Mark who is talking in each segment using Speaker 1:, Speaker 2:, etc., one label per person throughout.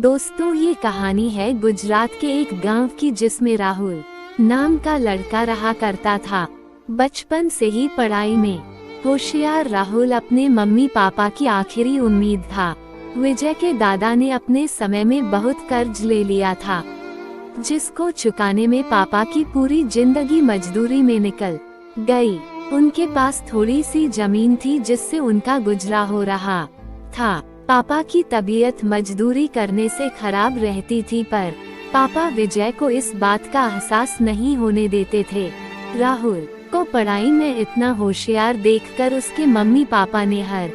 Speaker 1: दोस्तों, ये कहानी है गुजरात के एक गांव की जिसमें राहुल नाम का लड़का रहा करता था। बचपन से ही पढ़ाई में होशियार राहुल अपने मम्मी पापा की आखिरी उम्मीद था। विजय के दादा ने अपने समय में बहुत कर्ज ले लिया था, जिसको चुकाने में पापा की पूरी जिंदगी मजदूरी में निकल गई। उनके पास थोड़ी सी जमीन थी जिससे उनका गुजरा हो रहा था। पापा की तबीयत मजदूरी करने से खराब रहती थी, पर पापा विजय को इस बात का एहसास नहीं होने देते थे। राहुल को पढ़ाई में इतना होशियार देखकर उसके मम्मी पापा ने हर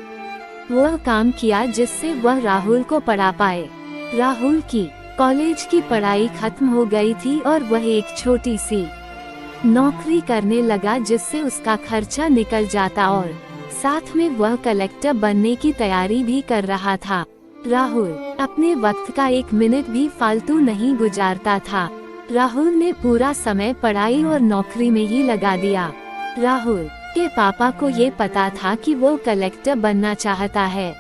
Speaker 1: वह काम किया जिससे वह राहुल को पढ़ा पाए। राहुल की कॉलेज की पढ़ाई खत्म हो गई थी और वह एक छोटी सी नौकरी करने लगा जिससे उसका खर्चा निकल जाता और साथ में वह कलेक्टर बनने की तैयारी भी कर रहा था। राहुल अपने वक्त का एक मिनट भी फालतू नहीं गुजारता था। राहुल ने पूरा समय पढ़ाई और नौकरी में ही लगा दिया। राहुल के पापा को ये पता था कि वो कलेक्टर बनना चाहता है,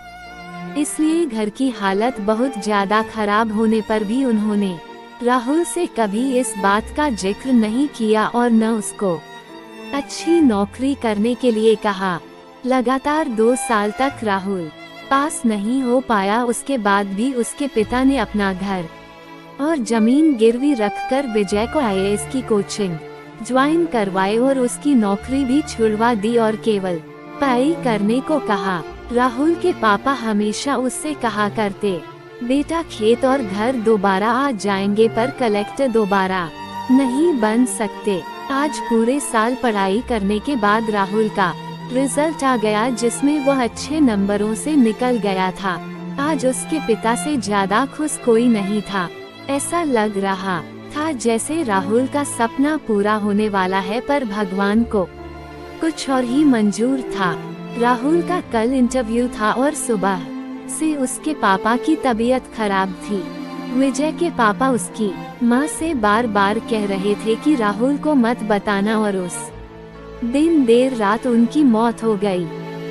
Speaker 1: इसलिए घर की हालत बहुत ज्यादा खराब होने पर भी उन्होंने राहुल से कभी इस बात का जिक्र नहीं किया और न उसको अच्छी नौकरी करने के लिए कहा। लगातार 2 साल तक राहुल पास नहीं हो पाया। उसके बाद भी उसके पिता ने अपना घर और जमीन गिरवी रखकर विजय को आईएएस की कोचिंग ज्वाइन करवाए और उसकी नौकरी भी छुड़वा दी और केवल पढ़ाई करने को कहा। राहुल के पापा हमेशा उससे कहा करते, बेटा खेत और घर दोबारा आ जाएंगे पर कलेक्टर दोबारा नहीं बन सकते। आज पूरे साल पढ़ाई करने के बाद राहुल का रिजल्ट आ गया जिसमें वह अच्छे नंबरों से निकल गया था। आज उसके पिता से ज्यादा खुश कोई नहीं था। ऐसा लग रहा था जैसे राहुल का सपना पूरा होने वाला है, पर भगवान को कुछ और ही मंजूर था। राहुल का कल इंटरव्यू था और सुबह से उसके पापा की तबीयत खराब थी। विजय के पापा उसकी माँ से बार बार कह रहे थे कि राहुल को मत बताना और उस दिन देर रात उनकी मौत हो गई।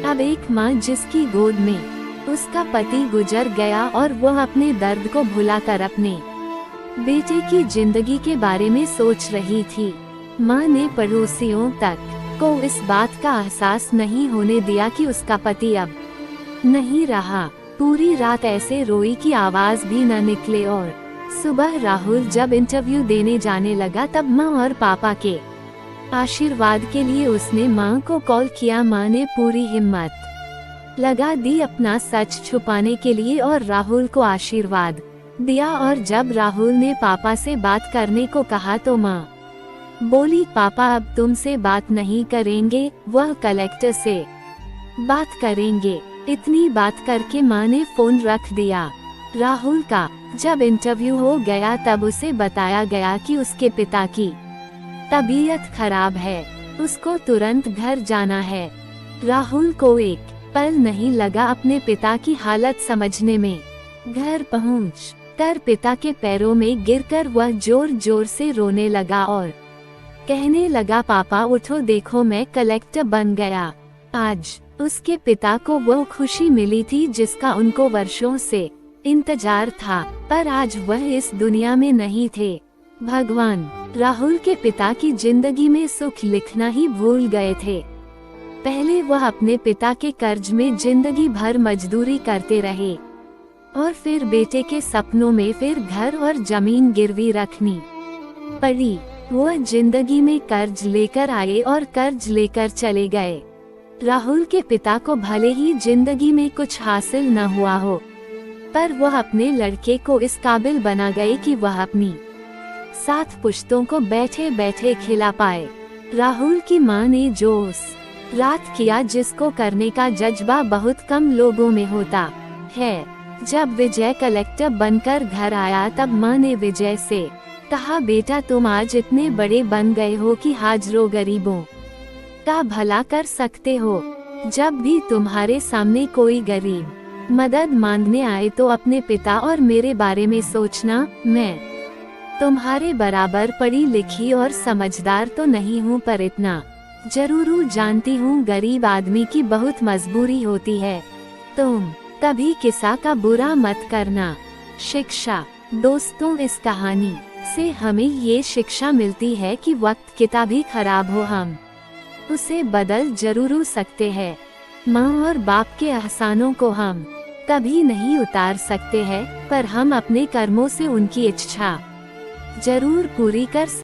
Speaker 1: अब एक माँ जिसकी गोद में उसका पति गुजर गया और वह अपने दर्द को भुलाकर अपने बेटे की जिंदगी के बारे में सोच रही थी। माँ ने पड़ोसियों तक को इस बात का एहसास नहीं होने दिया कि उसका पति अब नहीं रहा। पूरी रात ऐसे रोई कि आवाज भी न निकले और सुबह राहुल जब इंटरव्यू देने जाने लगा तब माँ और पापा के आशीर्वाद के लिए उसने माँ को कॉल किया। माँ ने पूरी हिम्मत लगा दी अपना सच छुपाने के लिए और राहुल को आशीर्वाद दिया। और जब राहुल ने पापा से बात करने को कहा तो माँ बोली, पापा अब तुमसे बात नहीं करेंगे, वह कलेक्टर से बात करेंगे। इतनी बात करके माँ ने फोन रख दिया। राहुल का जब इंटरव्यू हो गया तब उसे बताया गया कि उसके पिता की तबीयत खराब है, उसको तुरंत घर जाना है। राहुल को एक पल नहीं लगा अपने पिता की हालत समझने में। घर पहुँच कर पिता के पैरों में गिरकर वह जोर जोर से रोने लगा और कहने लगा, पापा उठो, देखो मैं कलेक्टर बन गया। आज उसके पिता को वो खुशी मिली थी जिसका उनको वर्षों से इंतजार था, पर आज वह इस दुनिया में नहीं थे। भगवान राहुल के पिता की जिंदगी में सुख लिखना ही भूल गए थे। पहले वह अपने पिता के कर्ज में जिंदगी भर मजदूरी करते रहे और फिर बेटे के सपनों में फिर घर और जमीन गिरवी रखनी पड़ी। वह जिंदगी में कर्ज लेकर आए और कर्ज लेकर चले गए। राहुल के पिता को भले ही जिंदगी में कुछ हासिल न हुआ हो, पर वह अपने लड़के को इस काबिल बना गए कि वह अपनी 7 पुश्तों को बैठे बैठे खिला पाए। राहुल की माँ ने जो उस रात किया जिसको करने का जज्बा बहुत कम लोगों में होता है। जब विजय कलेक्टर बनकर घर आया तब माँ ने विजय से कहा, बेटा तुम आज इतने बड़े बन गए हो कि हाजरों गरीबों का भला कर सकते हो। जब भी तुम्हारे सामने कोई गरीब मदद मांगने आए तो अपने पिता और मेरे बारे में सोचना। मैं तुम्हारे बराबर पढ़ी लिखी और समझदार तो नहीं हूँ, पर इतना जरूर जानती हूँ गरीब आदमी की बहुत मजबूरी होती है। तुम कभी किसी का बुरा मत करना। शिक्षा। दोस्तों, इस कहानी से हमें ये शिक्षा मिलती है कि वक्त कितना भी खराब हो, हम उसे बदल जरूर सकते हैं। माँ और बाप के एहसानों को हम कभी नहीं उतार सकते हैं, पर हम अपने कर्मों से उनकी इच्छा जरूर पूरी कर